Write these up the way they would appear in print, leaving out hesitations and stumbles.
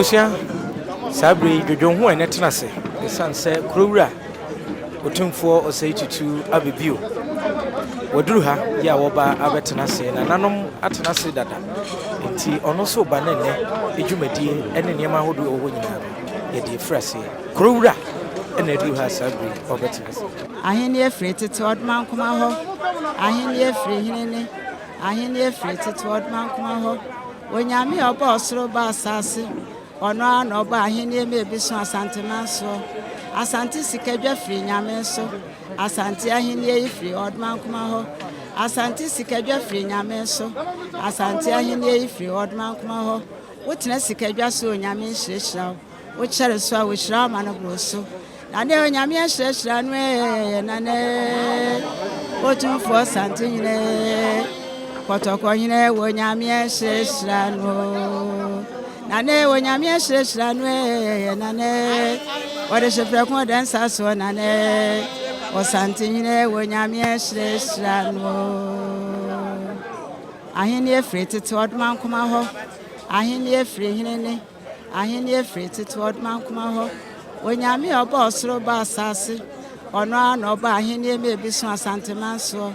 Abusia Sabri Dodonhu and Netanase, the son said Krura, Otumfo or say to Abibio. Wadruha, Yawoba Abetanase, and Ananum Atanase Dada, and tea on also Banene, Ejumedi, and in Yamahudu or Winna, Yeti Fresi, Krura, and Edruha Sabri or Betanase. I ain't near free to Todd Mount Kumaho. I ain't near free, I ain't near free to Todd Mount Kumaho. When Yami or Boss Roba Sassy, or no by him near me be so Asantehene. Asante Sikaja free Yameso, Asantehene free odd man Kumaho, Asante Sikaja free Yameso, Asantehene free odd man Kumaho, witness Sikaja so Yamin Shishao, which shall swallow with Raman of Rosso. Nane Yamin Shishranwe, Nane, Otum for Asantehene, Potocoine, when Yamin Shishrano, Nane, when Yamin Shishranwe, Nane. What is a frequent dancer so Nane? Asantehene, when Yamin Shishrano. I ain't near free to Todd Mount Kumaho. I ain't near free, I ain't near free to Todd Mount Kumaho. When Yami or Boss Roba Sassy, or no by him near me be so Asantehene so.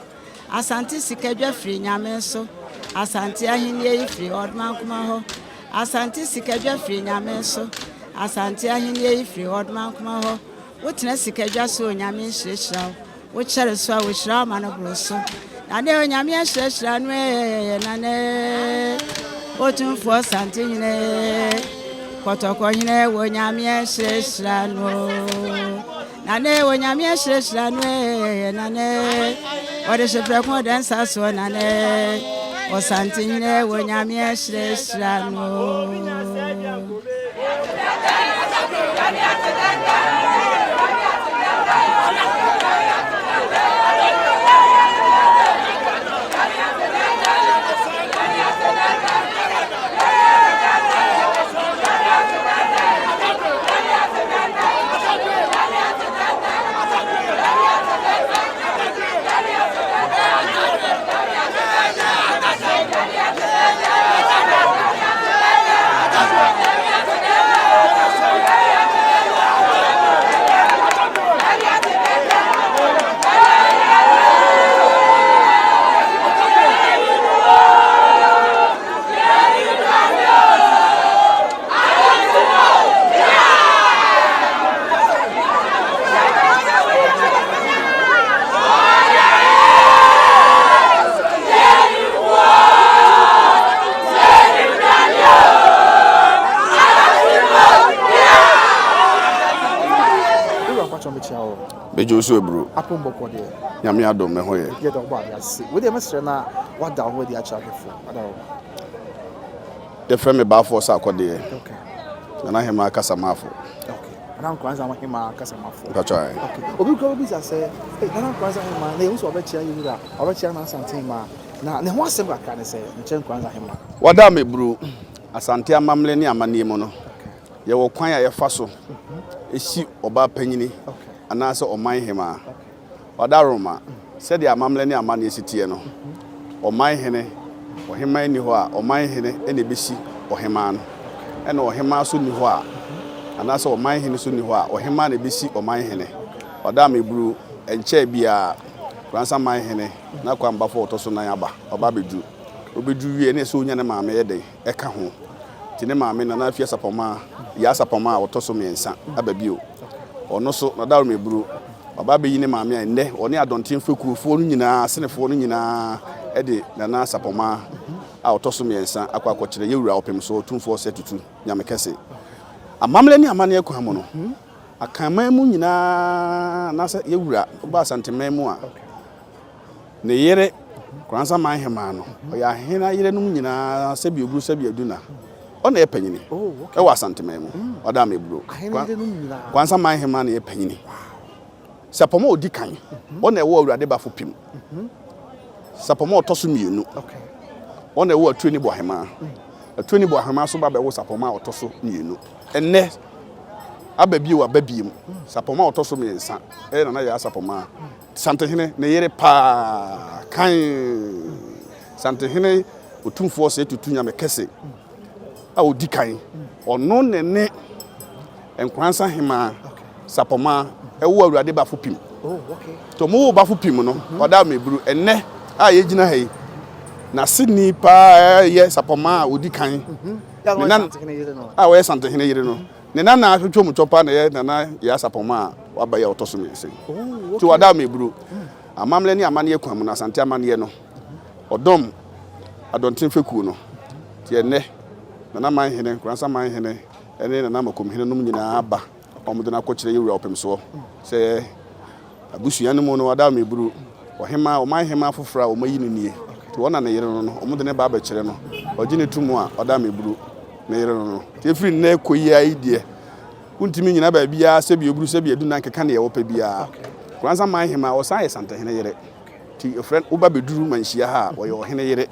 Asante Sikaja free Yameso, Asantehene free odd man Kumaho, Asante Sikaja free Yameso, Asantehene free odd man Kumaho, witness Sikaja so Yamin Shishao, which shall swallow with Raman of Rosso. Nane Yamin Shishranwe, Nane, Otum for Asantehene, Potocoine, when Yamin Shishrano, Nane, when Yamin Shishrano, Nane. What is a frequent dancer so Nane? Asantehene, when Yamin Shishrano. Bejoso bro. Apombo kode. Nyame adom me hoye. Get on board yasi. We dey mesre na what down we dey actually for. Adawo. The friend me ba for sa kode. Okay. Na Hemaa kasamafo. Okay. Na Nkoranza Hemaa kasamafo. That's right. Okay. Obi go be say, "Hey, na Nkoranza Hemaa, na you obe chia you da. Obe chia na Asantehene na ne ho asem ka kan say, nche Nkoranza Hemaa." Wada me bro. Asante amamle ni amane mu no. Okay. Ye wo kwan ya ye fa so. Esi oba panyini. Okay. Anase oman Hemaa. Wada Roma. Said the amamle ni amane esitie no. Oman hene. Hemaa ni ho a oman hene ene besi Hemaa no. Ene Hemaa so ni ho a anase oman hene so ni ho a Hemaa na besi oman hene. Wada me bro enche bia Kwansa Manhene na kwamba fo otoso na yaba oba bedu obedu wie na so nya ne maame ye den eka ho ti ne maame na afia sapoma ya sapoma otoso miensa ababio ono so na dawo me buru oba be yi ne maame enne oni adonten fekuofo no nyina senefo no nyina ede na sapoma a otoso miensa akwa akokire yewura opem so tumfo setutu nyame kese amamle ni amane ekwa mo no akama mu nyina na se yewura oba Asantehene mu a ne yere Kwansa Manhema no oya hena yere num nyina se bi oguru se bi aduna ona epanyini e wa Asantehene mu oda me bro Kwansa Manhema na epanyini sapoma odi kan ona e wo awurade bafo pim sapoma otoso mienu ona e wo atuani bo Hemaa atuani bo Hemaa so ba be wo sapoma otoso mienu enne ababi wa babiem sapoma otoso miensa e na ya sapoma Asantehene ne yere pa kan Asantehene otumfo se tutu nyame kese a odi kan ono ne Nkoranza Hemaa sapoma ewo awurade bafo pim to mo bafo pim no oda meburu enne a ye gina hai na sini pa ye sapoma odi kan ne nan a we Asantehene yire no ne nan na hwetwo mu topa na ye nana ya sapoma waba ye otoso me sei to oda meburu amamle ni amane kwam na Asante amane no odom adonten feku no tie ne nana Manhene Nkoranza Manhene ene nana makomhene num nyina aba omudo na kwokire yewura opem so se abusuya no mu no oda meburu Hemaa Manhene afofra o mayi ne nie to wona na yere no omudo ne ba ba kire no ogine tumu a oda meburu na yere no tie firi na koyi aidie untimi nyina ba bia se bi oburu se bi edu na nkeka na ye wopa bia Nkoranza Manhene o sa ye Asantehene yere ti friend uba beduru Manhyia ha o ye ohene yere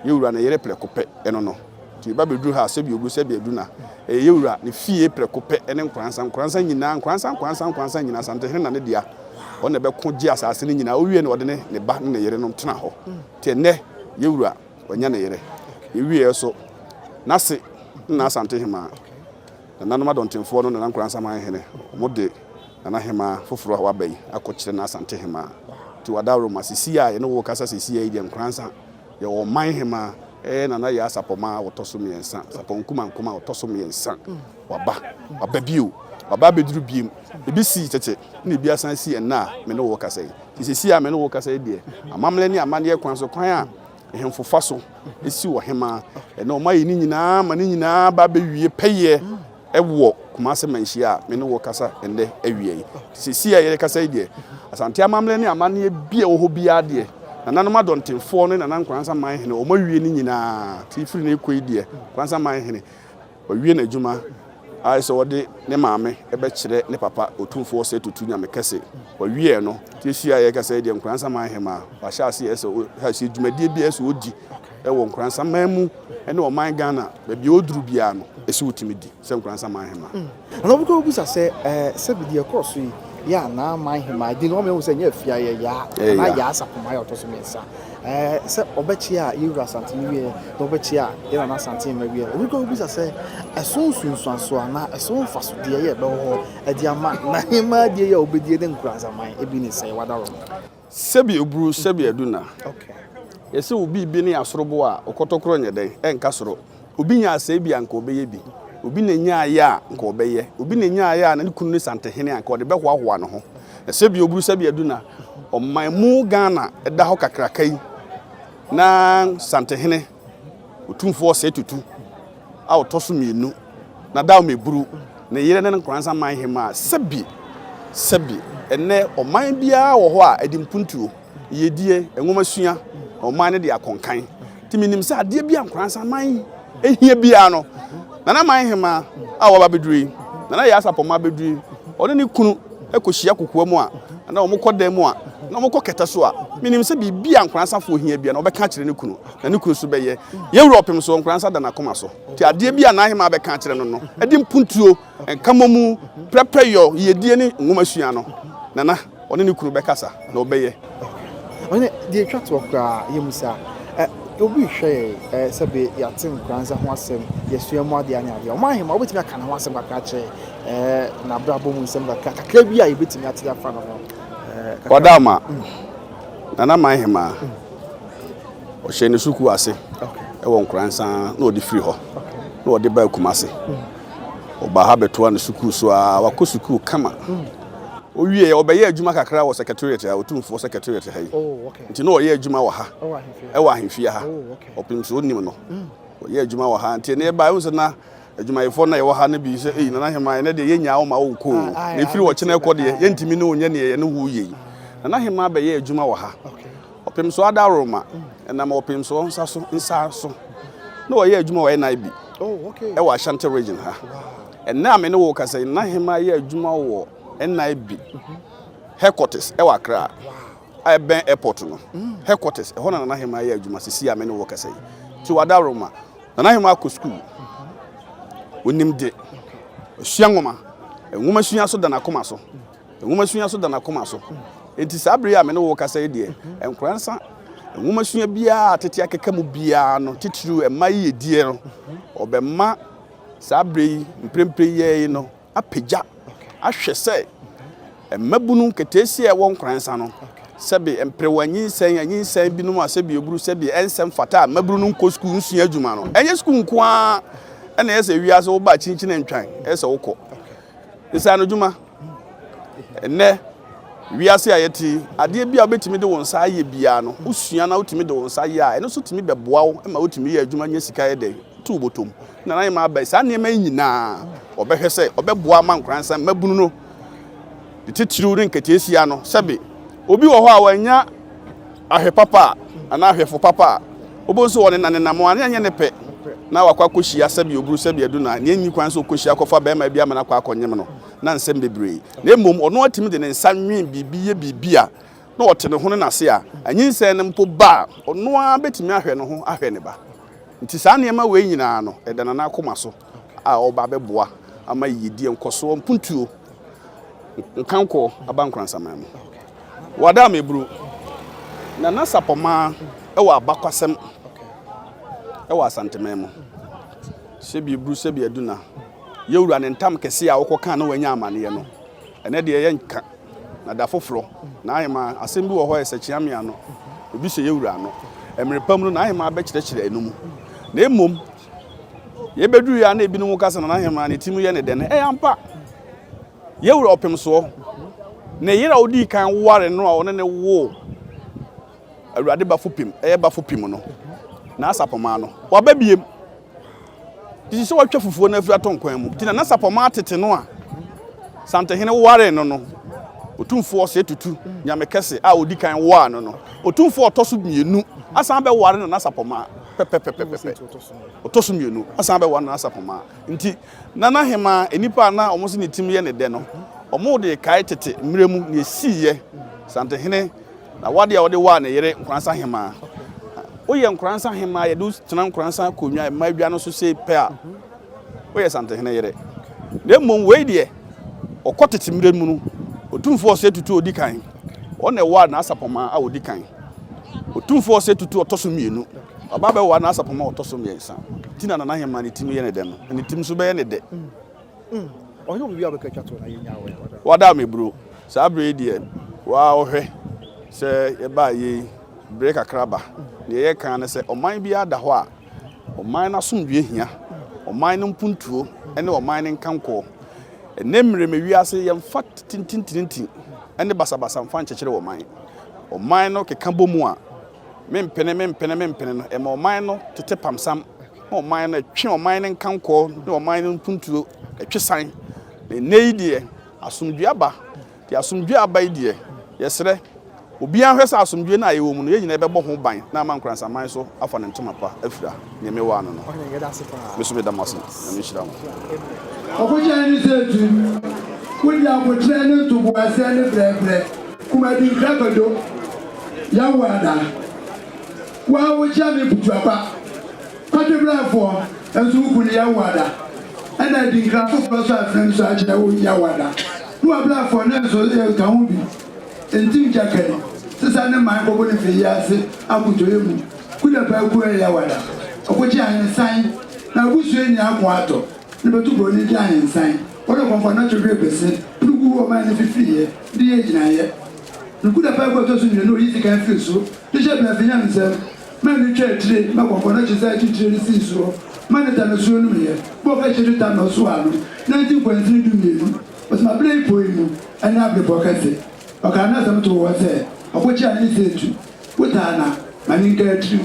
yewura na yere prekope eno no ti ba beduru ha se bi oburu se bi edu na yewura ne fie prekope ene Nkoranza nyina Nkoranza nyina Asantehene na ne dia o ne be ko gi asase ne nyina o wie ne ode ne ba ne yere no tena ho ti ne yewura onya ne yere yewie so na se na Asantehene ma na no madontemfo no na Nkoranza Manhene mo de na Hemaa foforo wa bai akokire na Asantehene ti wadaro masisi a ye no wo kasa sisi a ide Nkoranza ye wo Manhene na ya sapoma wotoso miensa saponkuma nkuma wotoso miensa waba biu waba beduru biem ebisi tete na bia san si na me no wo kasa yi sisi a me no wo kasa yi de amamle ni amane kwan so kwan a ehemfofa so esi wo Hemaa na o mayi ni nyina ma ni nyina ba bewie peye ewo kuma se Manhyia me no wo kasa ende awie sisi a ye kasa yi de Asante amamle ni amane bia wo ho bia de nana no madontemfo no nana Nkoranza Manhene o mawie ni nyina ti firi na ekoi de Nkoranza Manhene o wie na adwuma ai so wode ne maame ebe kire ne papa otumfo se tutu nya mekase o wie no ti hia ye kasa de Nkoranza Manhene wa sha ase ese ha se dwumadie bia ese odi e wo Nkoranza mamu ene o man Ghana ba bi oduru bia no ese utimidi se Nkoranza Manhene ana buko busa se se bi de cross yi ya na Manhene di no me wo se nya afia ye ya na ya sapoma ya otoso mensa se obechi a yewura Asantehene wie no obechi a ira na Asantehene wie buko busa se sunsunso ana faso de ye be ho adi ama na Hemaa de ye obedie de Nkoranza Manhene Ebenezer wadaro sebi oburu sebi aduna okay yesi obi bi ne asorobo a okotokoro nyeden enka soro obi nya ase bi anka obeye bi obi na nya ya nka obeye obi na nya ya na ne kunu ne Asantehene anka ode be hoahoa no ho sebi oburu sebi aduna oman mu Ghana eda ho kakrakai na Asantehene otumfo se tutu a otoso mienu na dawo meburu na yire ne Nkoranza Manhene sebi ene oman bia wo ho a edimpuntuo yedie enwomasua oman ne de akonkan timinim se ade bia Nkoranza man ehie bia no nana Manhene a wo ba beduri nana ya sapoma beduri ode ne kunu ekohia kokoa mu a na omokodam mu a na omokoketa so a minim se bibia Nkoranza fo hia bia na obeka kire ne kunu na ne kunu so beye yewura opem so Nkoranza da na koma so ti ade bia na Hemaa beka kire no edi mpuntuo enkamomu prepreyo yedie ne nwomasua no nana one ne kunu bekasa na obeye one de twato kra yemusa obi hwe sebe yatin Nkoranza ho asem yesua mu ade anya ade o Manhene obetimi aka na ho asem kakra che na brabo mu nsem kakra bi a yebetimi ate afa no Kodama nana Manhene o hye suku ase e wo Nkoranza na odi free ho na odi ba Kumase o ba ha beto na suku so a wakosuku kama o wie obeye adwuma kakra wo secretariat a otumfo secretariat ha yi nti no o ye adwuma wo ha e wo ahemfie ha opim so nim no o ye adwuma wo ha nti ne ba yo na adwuma yefo na ye wo ha na bi se nana Hemaa ne de ye nya wo ma wo nko na firi wo kene ko de ye ntimi ne onye ne ye ne wo ye nana Hemaa be ye adwuma wo ha opim so adaroma na ma opim so nsa so na o ye adwuma wo N.I.B e wo Ashanti region ha na me ne wo kasa nana Hemaa ye adwuma wo N.I.B headquarters e wa Accra I ben airport no headquarters e ho na nana Hemaa ye adwuma sisi a me ne wo kasa yi ti wadaroma nana Hemaa ko school onim de osua ngoma enwomasua so da na koma so enwomasua so da na koma so enti sabre a me ne wo kasa yi de Nkoranza enwomasua bia tete akeka mu bia no titiru ema ye die no obema Sabri, Mprempre, no, Appiah, Ashe, and Mabunu Ketesia won't Nkoranza. Sebi emprewanyi sen anyi sen binum asebi oburu sebi ensem fata mabrunun ko school nsia adwuma no enye school nkoa na ese wiase wo ba chinchin ntwan ese wokọ isa no dwuma enne wiase ayeti ade bia obetimi de won sa aye bia no usua na otimi de won sa aye a eno so timi beboa wo ma otimi ye adwuma nya sika ye de tu botom na nan ma ba sa ne ma nyina obehwe se obeboa ma Nkoranza mabunu no de titiru rin ketesia no sebi obi wo ho a wanya ahwe papa ana ahwefo papa obonso woni nanenamo ane anye ne pe na wakwa kohia sabi oburu sabi aduna ne nyi kwan so kohia kofa be ma bia mana kwa akonyem no na nsem bebre na emom ono atimi de ne nsa nwen bibiye bibia na ote ne ho na se a anyinsen ne mpo ba ono a betimi ahwe ne ho ahwe ne ba nti saa ne ma we nyina no edana na akoma so a oba beboa ama yidie nkoso mpuntuo nkanko aba Nkoranza mam wada mebru na nasapoma ewa abakwasem ewa Asantehene sebi bru sebi aduna yewura ne ntam kese a wokoka na wanya amane no ene de ye nka na da foforo na ahema asem bi wo ho esachiamia no obi se yewura no emerepam no na ahema abekirechire enum na emom ye beduru ya na ebinum kasa na ahema ne timu ye ne de ne ampa yewura opem so na yira odi kan ware no a one ne wo awurade bafopim bafopim no na asapoma no wababiem disi so watwa fufuo na afira tonkwan mu tina na sapoma tete no a Asantehene ware no otumfo se tutu nyamekese a odi kan wa no otumfo otoso mienu asan be ware no na sapoma pepepepepe otoso mienu asan be ware no na sapoma nti nana Hemaa enipa na omoso ne tim ye ne de no omo de kai tete mremu ne siye Asantehene na wade a wode wa ne yere Nkoranza Hemaa oye Nkoranza Hemaa ye do tena Nkoranza konwa ma dwa no so se pe a oye Asantehene yere na mom we de okotete mremu no otumfo se tutu odi kan one wa na asapoma a odi kan otumfo se tutu otoso mienu obabe wa na asapoma otoso miensa tina nana Hemaa ne tim ye ne de no ne tim so be ye ne de oyo bi abeka twato na yenya we wada mebro sabre die wa ohwe se ye ba ye break akraba ne ye kan ne se oman bi ada ho a oman na somdwe hia oman no mpuntuo ene oman ne nkanko enemre mewiase ye mfa tintintintin ene basabasa mfa nchekere oman no keka bomu a mempene no e ma oman no tete pamsam oman no twe oman ne nkanko ne oman no mpuntuo etwesan neidie asumdwe aba ti asumdwe aba idie yesre obi anhwesa asumdwe na ayewo mu no yenyina bebo ho ban na ma Nkoranza man so afa ne ntoma pa afira ne mewa no meso be damase na me hira mo okoja ni setu kudi abotre ne to boase ne brebre kuma di krakodo ya wada wa wo cha me putu apa pate brafo enso kuni ya wada ana di grafo so afren so aje wo ya wada no abla for na so e ka hu bi entim jakere sesa ne man ko boni fi yase akuto emu kuda pa ku ya wada okoji ansan na busu eni akwa ato ne betu boni di ansan wona konfa na chwe bese dugu wo man fi fiye di ye jinaye ne kuda pa ko to so ni no yi kan fi so de je bla fi nyam nsem man ni chwe tire ma konfa na chisa tire si so manita no so no me bo ka chiri ta no so anu 19.3 du mienu but my play poimu and have the pocket o ka na sam to wo se okochi ani setu wutana mani ka tri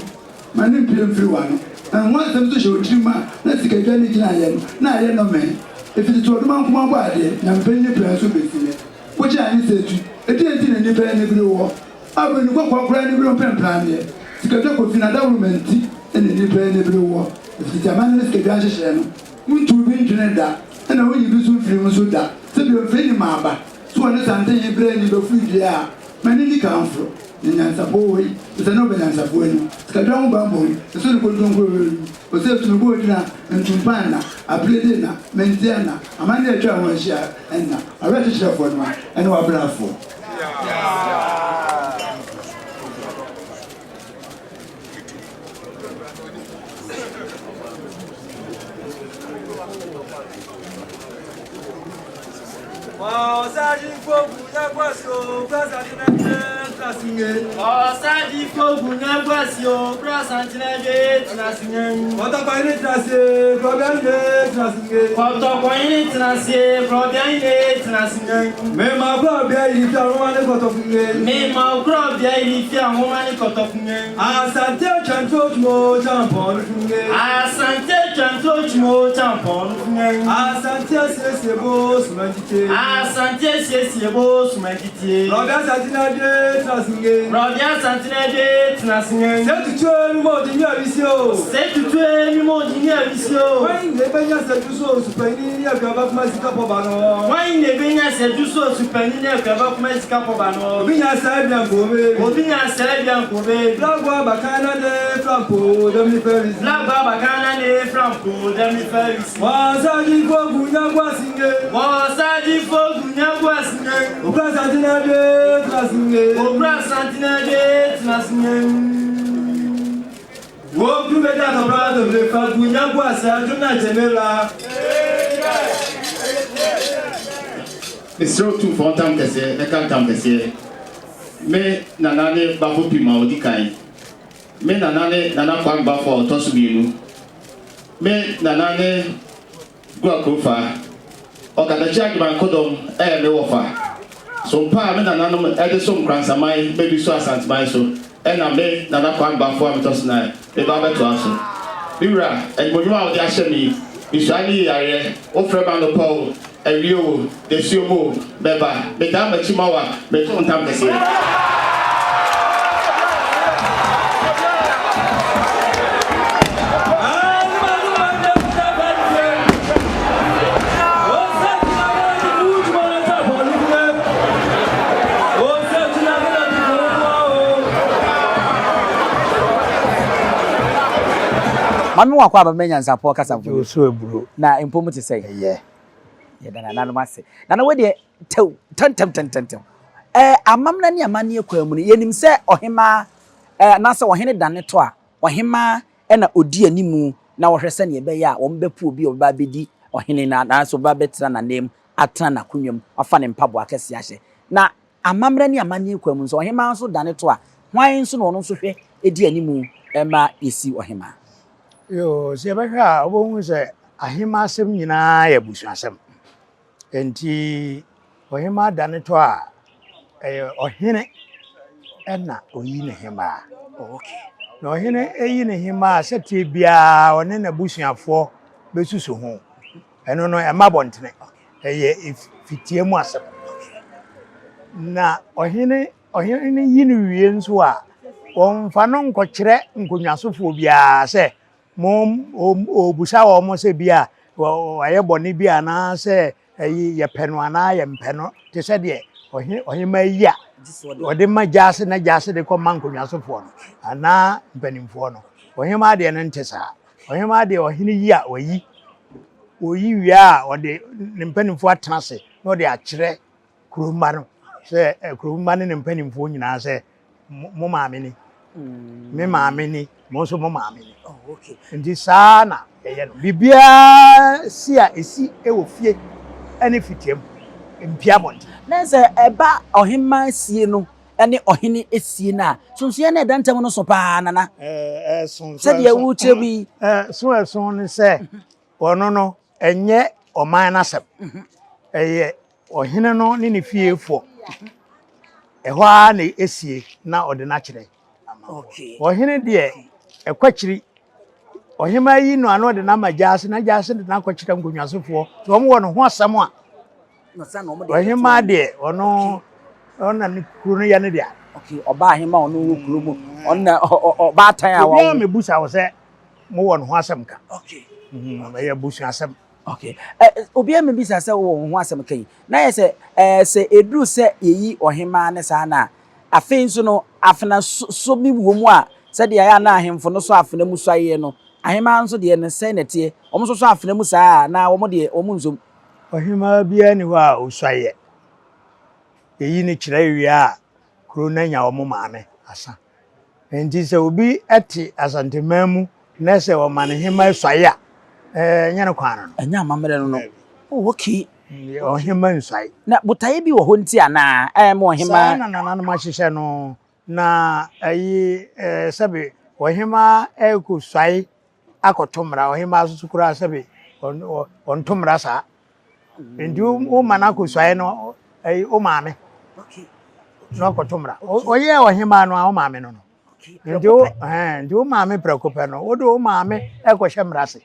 mani plim free one and one sam to show tri ma na sika dwa ni gina ye na ye no me if it to do man kuma ba ade na mpenni plan so besile okochi ani setu eti na ni pe ni bi wo abu ni kwa kwa ni bi no plan ye sika dwa ko fina government ene ni pe ni bi wo if the man is kedwa hyehyɛ no muntu bi ntwene da na wo yibi so firi mu so da se bi ofiri ni maaba so wona Asantehene bre ni do firi a mani ni kanfro ni Nyansapo wei se no be Nyansapo ni kedwa ho ba mbɔ so ni konton ko o se tunu bo dina ntumpan na ablede na mentia na amane atwa ho hyia enna awe hyehyɛ fo no ene wa brafo Ọ̀sájì fògùn yẹ́gbọ̀sí o, Prọ́sàntínẹ́jẹ́ tìlàsìngé. Ọ̀sájì fògùn yẹ́gbọ̀sí o, Prọ́sàntínẹ́jẹ́ tìlàsìngé. Ọ̀tọ̀kọ̀yìn tìlàsì, Prọ́bíàyìnlé tìlàsìngé. Ọ̀tọ̀kọ̀yìn tìlàsì, Prọ́bíàyìnlé tìlàsìngé. Mẹ́mà Prọ́bíàyìnlé fi àwọn wá ní kọ̀tọ̀kùngé. Mẹ́mà Prọ́bíàyìnlé fi àwọn wá ní kọ̀tọ̀kùngé. Asantehene mo champon fungé. Asantehene mo champon fungé. Asantehene bo sumantite. Asantehene bo sumantite. Robia Santinade tnasinge. Robia Santinade tnasinge. C'est tout mi mo di ni abisio. C'est tout mi mo di ni abisio. Wai ne benya se duso supeni ni akaba kuma sika po bano. Wai ne benya se duso supeni ni akaba kuma sika po bano. Obinya sa bien gobe. Obinya sa bien gobe. Lagwa bakana de flampo demi feris. Lagwa bakana de flampo demi feris. Wasaji fogu nyagwa singe. Wasaji fogu nyagwa singe. Obra Santinade tnasinge. Obra Santinade tnasinge. Wo plus de kabra de fogu nyagwa sa jona jemela. Mr. Tu fontam kese, ekantam kese. Me nanane babu pima odikai. Me nanane nana kwagba for tosubiru. Me nanane guakofa. Okadachi agban kodom me wofa. So pa me nanano Edison Nkoranza mai maybe so Asantehene so. Na me nana kwagba for me tosna. Me baba to aso. Bibra egbojuwa odi ahemi. Bisuani yare ofreba no Paul Erio desiomo beba beta machimawa beto ntam kese. Mami wa kwa bamenya Nyansapo kasa bro so ebro na impomu te say ye dana nanu mase na we de tew tentem amamna ne amane akwamu ne yenim se ohema na se ohene dane to a ohema na odi animu na wo hwese ne ebe ya wo mbepu obi oba bedi ohene na so ba betra na nem atra na kunwam afa ne mpabo akese ahye na amamna ne amane akwamu so ohema so dane to a hwan so no no so hwe edi animu ma esi ohema. Yo, se baka obon se ahima asem nyina ya busu asem. Enti ohima dane to a ohene na oyi ne hema. Okay. Na ohene eyi ne hema sete bia one na busuafo besusu ho. Eno no e mabontene. Eye fitie mu asem. Na ohene yi ne wie nso a onfa no nkokire nkonwasofo bia se mom obusa wo mo se bia aye boni bia na se ye peno ana ye mpeno te se de ohima yia ode ma jase na jase de ko mankonwasofo no ana mpanimfo no ohima de ne ntesa ohima de ohine yia oyi wia ode ne mpanimfo atrase no de akire kuruma no se kuruma ne mpanimfo nyina se mo maame ni me maame ni mo so mo maame ni. Oh, okay. Ndi sana ye no bibia si a esi ewo fie ene fitiem mpia bont na se eba ohima sie no ene ohene esie na sonso na edantem no so pa nana sonso se de wu chebi so ne se ono no enye oman na sep eye ohene no ne fie fo ehwa na esie na ode na kire. Okay. Ohene de ekwachiri ohima yi no ano de na majase na jase de na kwachira nkonwasofo so omo wo no ho asam a no sa no mo de ohima de ono ni kuru ya ne dia. Okay, oba ahima ono kuru mu onna oba tan a wo me busa wo se mo wo no ho asam ka. Okay. Ya busu asam. Okay. Obi am bisa se wo ho asam kan na ye se se edru se yeyi ohima ne sa na afin so no afena so mi wo mu a se de ya na ahemfo no so afena mu so aye no ahema nso de ne se netie omo so afena mu saa na omo de omo nzom ohima bia ni ho a osuaye yeyi ni kire wi a kro na nya omo maame asa enti se obi eti Asantehene mu na se o Manhene suaye a Nyane kwana. Enya amamre no. Oh okay. Ohima nsai. Na botaye bi wo ho nti ana mo ohima na ma hihye no na ayi sebe ohima ku swai akotomra ohima susukura sebe on tomra sa. Ndi o mana ku swai no ayi o maame. Okay. No akotomra. Oye ohima no a o maame no. Ndi o maame prekope no. Odo o maame ekohye mrase.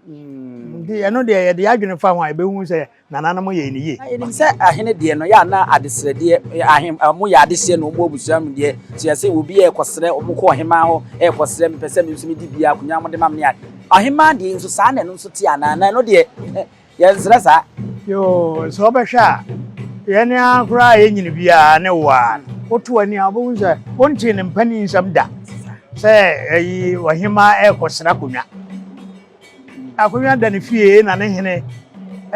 Ndi eno de ye adwene fa ho a be hu se nananamo ye ni ye. Enim se ahene de no ya na adesrede ahem mo ya adehye no mo obusuam de so ya se obi e kosere omko ohema ho e kosere mpese me nso me di bia akunya mo de mam ne ahema de nso sa na no nso ti ana na no de ye nsra sa yo so be hwa ye ne akura ye nyini bia ne wa otu ani abo nse wonti ne mpani nsam da se yi ohema e kosere akunya akunya da ne fie na ne hene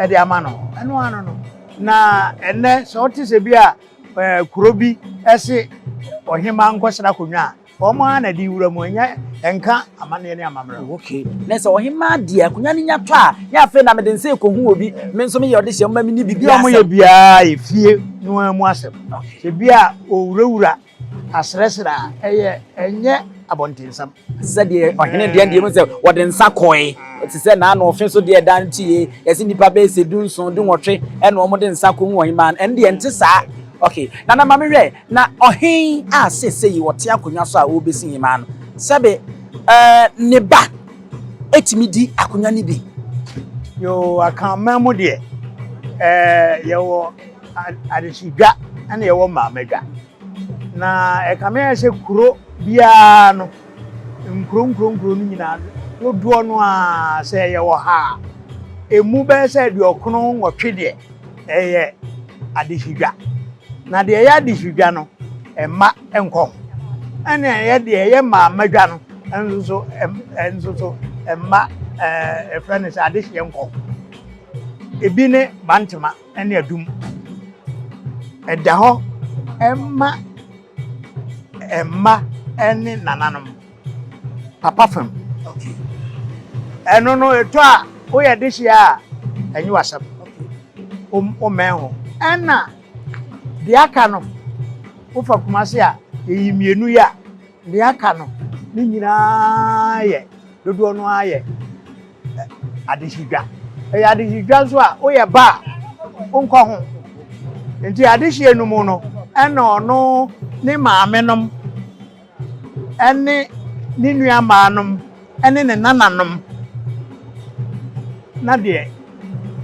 e de ama no eno ano no na enne so ti se bia kurobi ese ohema nkosera akunya omo ana di wura mu nya enka amane ne amamra. Okay na se ohema di akunya ni nya to a nya fe na me de nse ko hu obi me nso me ye ode hye mma me ni bibia omo ye bia e fie no amu asem se bia owurawura asresra eye enye abontinsam se de ohene de mo se wode nsa koi ti se na no fe so de dan tie yesi nipa be se du nson du nwotwe e no mo de nsa ko hu ohema en de ente sa. Okay na mama hwe na ohen a sese yi wote akonya so a obesi hima no sebe ne ba etimi di akonya ni bi yo akama mu de yewo adishigwa ana yewo mamadwa na ekame se kuro bia no nkro no nyina no do no a se yewo ha emu be se de okono nwotwe de eye adishigwa na de ya adishigwa no emma enko ana ye de ye mamadwa no enzo emma friends adishye enko ebi ne bantema ene adum eda ho emma ene nananom papa fam. Okay eno no eto a wo ye dishye a enyi wasam o menho ena de aka no wo fa kumase a eyimienu ya de aka no ni nyina ye dodo no aye adishigwa adishigwa so a wo ye ba onko ho enti adishie no mu no ena ono ni maamenom ene ni nua maanom ene ne nananom na de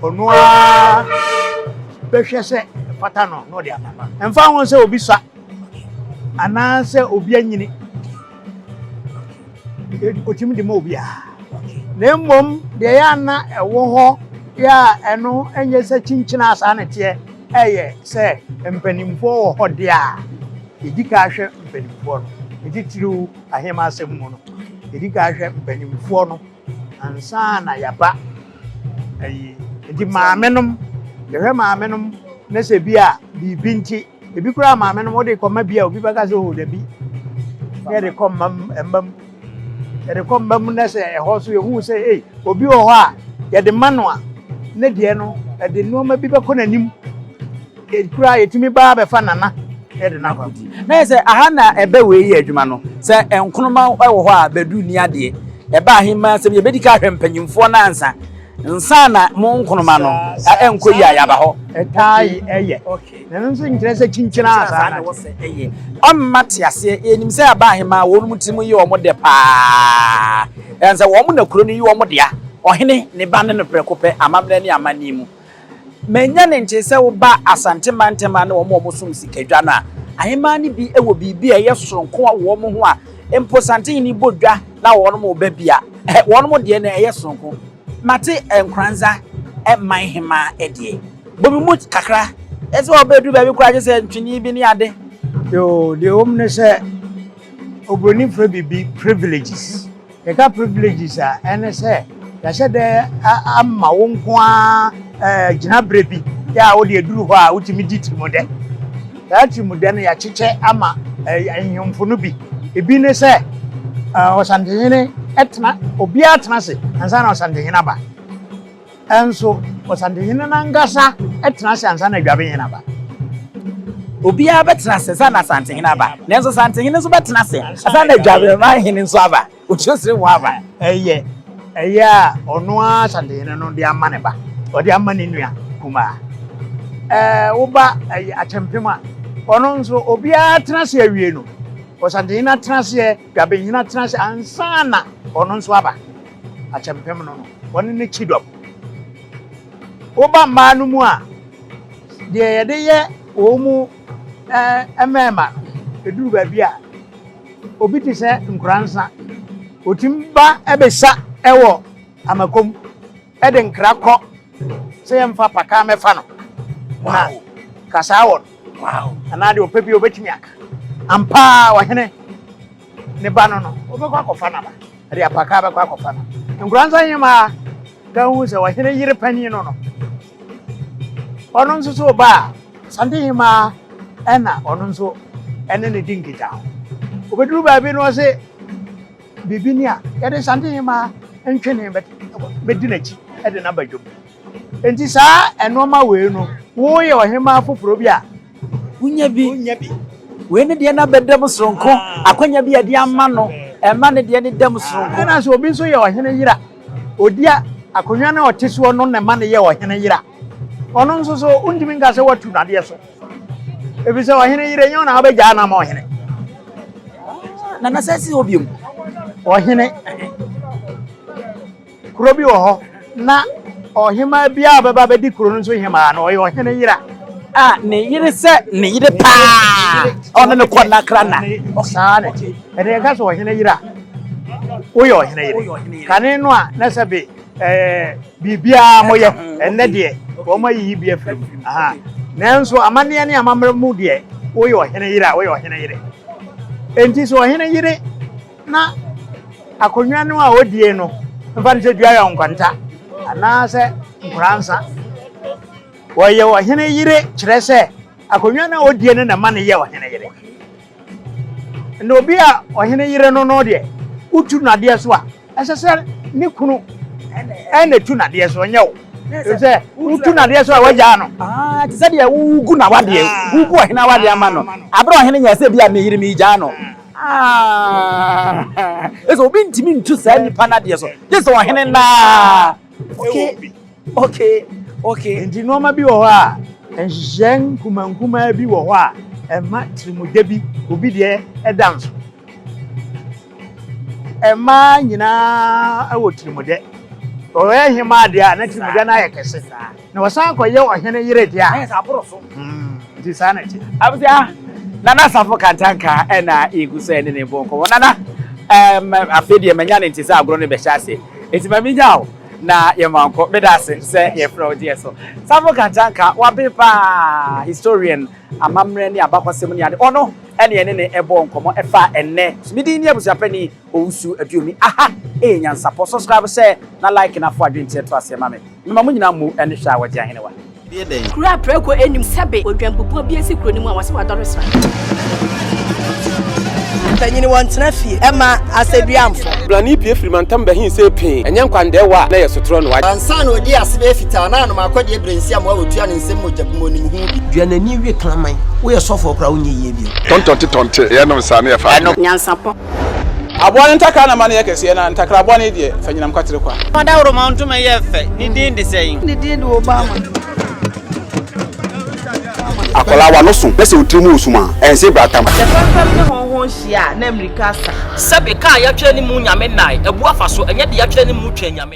ono a behwe se fata no de amama emfa ho se obi sa ana se obi anyini otimi de mo obi a na mmom de ya na ewo ho ya eno enye se chinchina asa na tie eye se mpanimfo wo ho de a edika ahwe mpanimfo no editiru ahema asem mu no edika ahwe mpanimfo no ansa na yaba ayi edi maamenom de hwe maamenom na se bia bibinti ebi kura maamenom wo de koma bia obi baka se ho da bi ya de koma embam ere komba na se ho so yehu se obi wo ho a ye de manoa ne de no e de no ma bi be konanim e kura yetimi ba be fa nana e de na kwa na se aha na ebe we yi adwuma no se enkonoma wo ho a bedu ni ade e ba ahima se be bedika hwempanyimfo na ansa nsa na mo nkonoma no enko yi ayaba ho etai eye okay na nso nkire se chinchina asa na wo se eye ommate ase enim se aba ahima wo no mutimu yi o mo de pa enza wo mo na kuro ni yi o mo de a ohene ne ba ne no prekope amamre ne amani mu menya ne nche se wo ba asantema ne wo mo sum sikadwa na ahima ne bi ewo bibi a ye soronko wo mo ho a emposante ni bodwa na wo no mo ba bia wo no mo de na ye soronko mate Nkoranza Manhia edie bobi mu kakra ese obedu ba bi kura je se ntwini bi ni ade yo de omne se obroni fra bibi privileges e ka privileges a ene se ya se de amma wonko a gina brebi ya wo de eduru ho a wutimi ditimo de ya timo de no ya cheche ama ahemfo no bi ebi ne se Asantehene etna obia tena se ansa na Asantehene aba enso Asantehene na ngasa etna se ansa na Adwabehene aba obia betena se sa na Asantehene aba nenso Asantehene so betena se asa na Adwabehene nso aba ochosire wo aba eye a ono Asantehene no de ama ne ba o de ama ne nua kuma wo ba achempema ono nso obia tena se awie no Asantehene tena se Adwabehene tena se ansa na ono nso aba achempem no woni ne chidop wo ba ma no mu a de ye de ye wo mu emema eduru ba bia obi ti se Nkoranza otimba ebesa ewo amakom ede nkrakọ se yemfa paka mefa no na kasa won anade opebi obetimi aka ampa wahene ne ba no obekwa kofa na ba ade apaka bekwa kofa na Nkoranza yema ga hu se wahene yire pani no ono nso so ba Asantehene ena ono nso ene ne dinkita obeduru ba bi no se bibinia yade Asantehene entwene bedinachi ede na badwom enti saa enoma we no wo ye Hemaa foforo bi a unya bi we ne de na bedam soronko akwanya bi ade amma no ema ne de ne dam soronko na so obi nso ye Hene yira odia akonwa na oteso no ne ma ne ye Hene yira ono nso so undimi ngase watu na de so ebi se Hene yira nyo na abeja na ma Hene na na sesi obium Hene kuro bi wo ho na Hemaa bia baba bedi kuro no so Hemaa na oye Hene yira ne yire se ne yire pa ono ne kwana krana osane ene ga so Hene yira oyo Hene yira kane no a na sebe bibia moye enne de wo mayi bia fam nanso amane ne amamre mu de oyo Hene yira enti so Hene yire na akonwa no a odie no mfa nse dua ya nkwanta ana se Nkoranza woye Hene yire kire se akonwa na odie ne na mane ye Hene yire no bia Hene yire no de utu na de so a esese ni kunu ene tu na de so nyew se utu na de so a waja no ti se de ugu na wade ugu Hene wade ama no abro Hene nya se bia me yire mi ja no eso obi ntimi ntu sa nipa na de so yes Hene na okay ndi no ma bi wo ho a enhyen kumankuma bi wo ho a ema trimode bi obi de edam ema nyina awo trimode o Hemaa de a na trimode na ayekese na wasan ko ye Hene yire de a sa aboro so ndi sana ti abia nana safo kantanka ena igusa ene ne bonko nana afedi manya ne ntisa agro ne behase etima minyawo na yemanko medase se ye frodi so safo kantanka wabepa historian amamre ne abakwasem ne ade ono ene ne ebonko mo efa enne smidi ni abusuapani owusu aduomi Nyansapo subscribe se na like na fo adwente to asema me mama nyina mu ene hwa waje ahene wa kura preko enim sebe odwampupu bi esi kuro ni mu awase wadoresa tanyini wontena fie ema aseduamfo blani pie frimantam behin se pin enye nkwande wa na yesotro no wa ansa na odi asebe fita na anoma akode brensi am wa wotua ne nsem mojabumo ni hu duanani wie klaman wo ye sofo kra wo nyeye bi tontonte ye no sa na ye fa Nyansapo abone ntaka na mane yekese na ntakra abone de fanyinam kwatere kwa mada woro ma ntuma ye fe ni din de sei ni din de Obama akola wa no so pese otrimu osuma ense bratam fam ne honhon hia na America sa sabe ka ya twa ni mu nyame nai ebu afa so enye de ya twa ni mu twa nyame